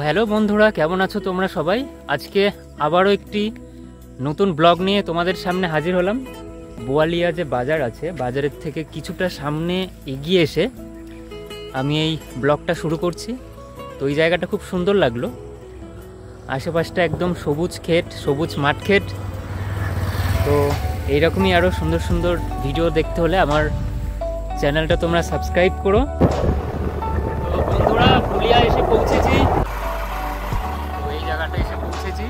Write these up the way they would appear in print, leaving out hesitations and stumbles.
Hello বন্ধুরা, কেমন আছো তোমরা সবাই? আজকে আবারও একটি নতুন ব্লগ নিয়ে তোমাদের সামনে হাজির হলাম। বোয়ালিয়া যে বাজার আছে, বাজারের থেকে কিছুটা সামনে এগিয়ে এসে আমি এই ব্লগটা শুরু করছি। তো এই জায়গাটা খুব সুন্দর লাগলো, আশেপাশটা একদম সবুজ ক্ষেত, সবুজ মাঠ ক্ষেত। তো এইরকমই আরও সুন্দর সুন্দর ভিডিও দেখতে হলে আমার চ্যানেলটা তোমরা সাবস্ক্রাইব করো। তো বন্ধুরা, ফুলিয়া এসে পৌঁছেছি, জায়গাটা এসে পৌঁছেছি।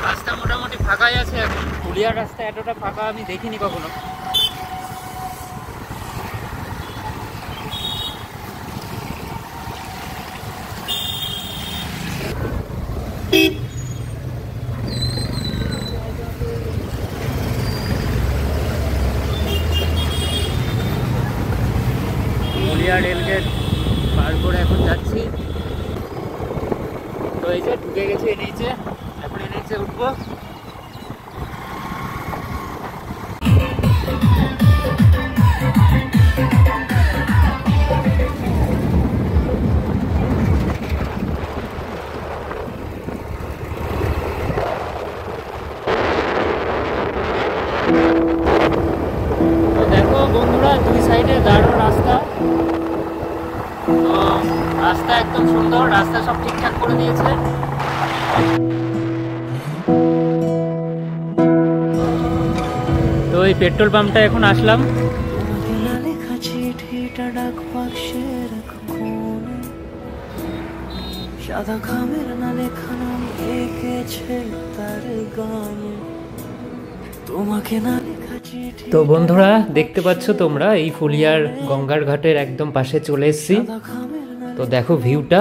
রাস্তা মোটামুটি ফাঁকাই আছে এখন। ফুলিয়ার রাস্তা এতটা ফাঁকা আমি দেখিনি কখনো। ফুলিয়া রেলগেট পার করে এখন যাচ্ছি। তো এই যে ঢুকে গেছি নিচে, এখন নিচে উঠবো। দেখো বন্ধুরা, দুই সাইডে দারুণ রাস্তা। তো রাস্তা একদম সুন্দর, রাস্তা সব ঠিকঠাক করে দিয়েছে। তো এই পেট্রোল পাম্পটা এখন আসলাম। সাদা খামের না লেখা নাম এঁকেছে তার গানে, তোমাকে না লেখা চিঠি। তো বন্ধুরা, দেখতে পাচ্ছ তোমরা, এই ফুলিয়ার গঙ্গার ঘাটের একদম পাশে চলে এসেছি। তো দেখো ভিউটা,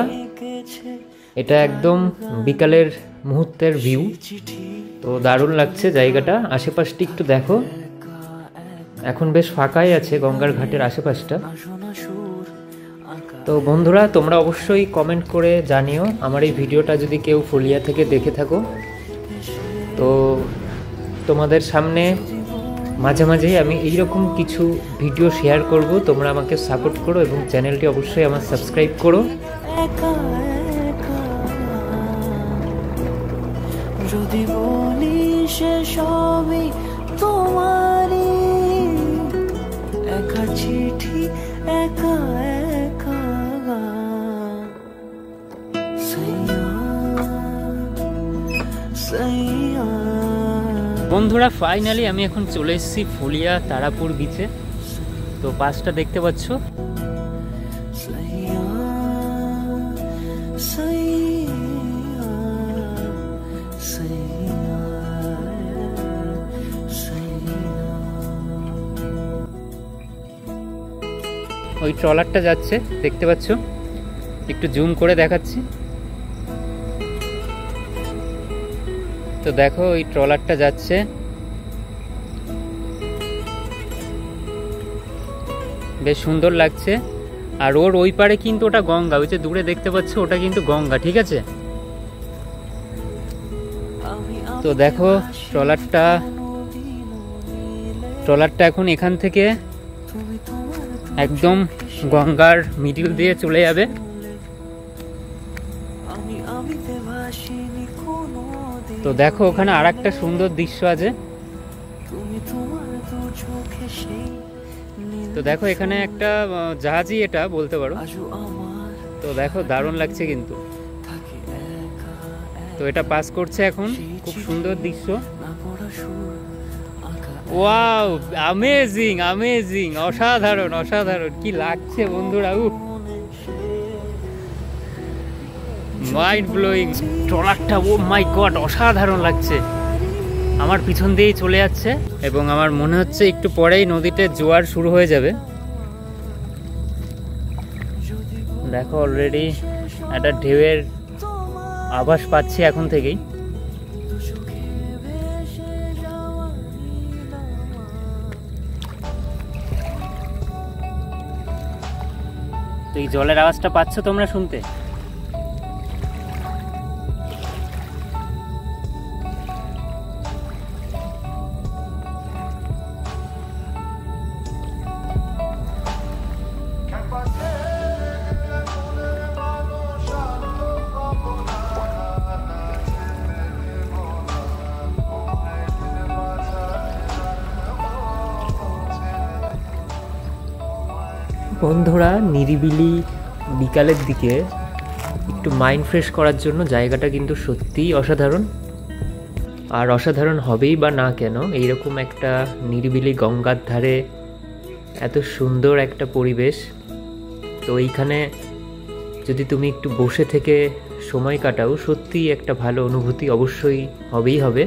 এটা একদম বিকালের মুহূর্তের ভিউ। তো দারুণ লাগছে জায়গাটা। আশেপাশটি একটু দেখো, এখন বেশ ফাঁকাই আছে গঙ্গার ঘাটের আশেপাশটা। তো বন্ধুরা, তোমরা অবশ্যই কমেন্ট করে জানিও আমার এই ভিডিওটা যদি কেউ ফুলিয়া থেকে দেখে থাকো। তো তোমাদের সামনে মাঝে মাঝেই আমি এইরকম কিছু ভিডিও শেয়ার করব। তোমরা আমাকে সাপোর্ট করো এবং চ্যানেলটি অবশ্যই আমার সাবস্ক্রাইব করো। যদি বলি সে সবই তোমারই, একা চিঠি একা একা। বন্ধুরা, ফাইনালি আমি এখন চলে এসেছি ফুলিয়া তারাপুর বিচে। তো পাশটা দেখতে পাচ্ছ। ওই ট্রলারটা যাচ্ছে, দেখতে পাচ্ছ, একটু জুম করে দেখাচ্ছি। তো দেখো ওই ট্রলারটা যাচ্ছে। বেশ সুন্দর লাগছে। আর ওর ওই পারে কিন্তু ওটা গঙ্গা, ওই যে দূরে দেখতে পাচ্ছ, ওটা কিন্তু গঙ্গা, ঠিক আছে। তো দেখো ট্রলারটা এখন এখান থেকে একদম গঙ্গার মিডিল দিয়ে চলে যাবে। তো দেখো ওখানে আর একটা সুন্দর দৃশ্য আছে। তো দেখো এখানে একটা জাহাজই এটা বলতে পারো। তো দেখো দারুণ লাগছে কিন্তু। তো এটা পাস করছে এখন, খুব সুন্দর দৃশ্য। ওয়াও, অ্যামেজিং অ্যামেজিং, অসাধারণ অসাধারণ, কি লাগছে বন্ধুরা। মাইন্ড ব্লোয়িং ট্রলারটা, ও মাই গড, অসাধারণ লাগছে। আমার পিছন দিয়েই চলে যাচ্ছে এবং আমার মনে হচ্ছে একটু পরেই নদীতে জোয়ার শুরু হয়ে যাবে। দেখো অলরেডি একটা ঢেউয়ের আভাস পাচ্ছি এখন থেকেই। এই জলের আওয়াজটা পাচ্ছ তোমরা শুনতে? বন্ধুরা, নিরিবিলি বিকালের দিকে একটু মাইন্ড ফ্রেশ করার জন্য জায়গাটা কিন্তু সত্যিই অসাধারণ। আর অসাধারণ হবেই বা না কেন, এইরকম একটা নিরিবিলি গঙ্গার ধারে এত সুন্দর একটা পরিবেশ। তো এইখানে যদি তুমি একটু বসে থেকে সময় কাটাও, সত্যিই একটা ভালো অনুভূতি অবশ্যই হবেই হবে।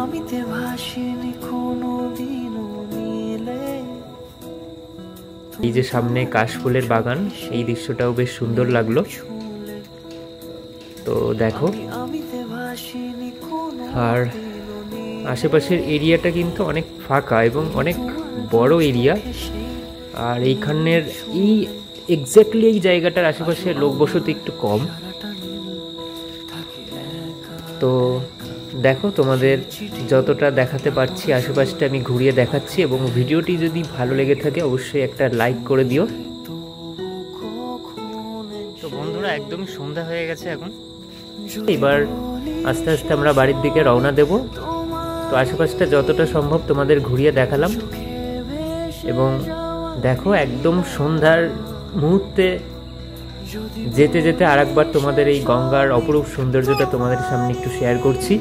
আমিতে ভাসিনি কোনোদিনও মিলে। এই যে সামনে কাশফুলের বাগান, এই দৃশ্যটাও বেশ সুন্দর লাগলো। তো দেখো, আর আশেপাশের এরিয়াটা কিন্তু অনেক ফাঁকা এবং অনেক বড় এরিয়া। আর এইখানের এক্স্যাক্টলি এই জায়গাটার আশেপাশে লোকবসতি একটু কম। তো দেখো, তোমাদের যতটা দেখাতে পারছি আশেপাশটা আমি ঘুরিয়ে দেখাচ্ছি, এবং ভিডিওটি যদি ভালো লেগে থাকে অবশ্যই একটা লাইক করে দিও। তো বন্ধুরা, একদম সন্ধ্যা হয়ে গেছে এখন। এবার আস্তে আস্তে আমরা বাড়ির দিকে রওনা দেব। তো আশেপাশটা যতটা সম্ভব তোমাদের ঘুরিয়ে দেখালাম, এবং দেখো একদম সন্ধ্যার মুহূর্তে যেতে যেতে আরেকবার তোমাদের এই গঙ্গার অপরূপ সৌন্দর্যটা তোমাদের সামনে একটু শেয়ার করছি।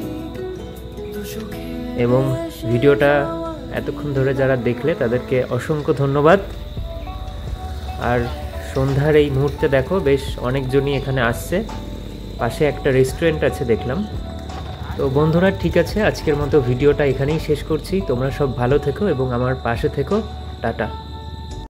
এবং ভিডিওটা এতক্ষণ ধরে যারা দেখলে তাদেরকে অসংখ্য ধন্যবাদ। আর সন্ধ্যার এই মুহূর্তে দেখো বেশ অনেকজনই এখানে আসছে, পাশে একটা রেস্টুরেন্ট আছে দেখলাম। তো বন্ধুরা, ঠিক আছে, আজকের মতো ভিডিওটা এখানেই শেষ করছি। তোমরা সব ভালো থেকো এবং আমার পাশে থেকো। টাটা।